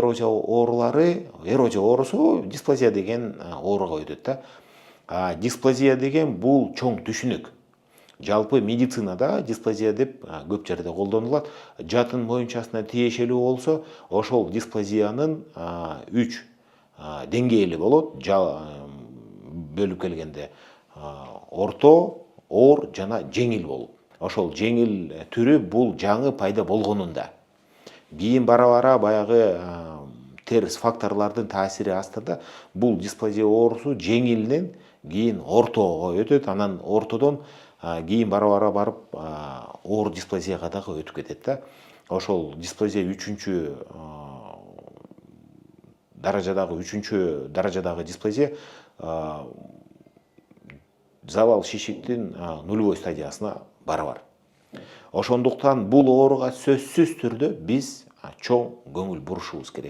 эрозия оорулары, эрозия оорусу дисплазия деген ооруга өтөт да. Дисплазия деген бул чоң түшүнүк. Жалпы медицинада дисплазия деп көп жерде колдонулат. Жатын моюнчасына тиешелүү болсо, ошол дисплазиянын 3 деңгээли болот. Бөлүп келгенде орто, оор жана жеңил болуп. Ошол жеңил түрү бул жаңы пайда болгонунда. Кийин бара-бара баягы терс факторлордун таасири астында бул дисплазия оорусу жеңилден кийин ортого өтөт, анан ортодон кийин бара-бара барып оор дисплазияга дагы өтүп кетет да. Ошол дисплазия үчүнчү даражадагы дисплазия завал шишиктин нулевой стадиясына барабар. Ошондуктан бул ооруга сөзсүз түрдө биз чоң көңүл бурушубуз керек.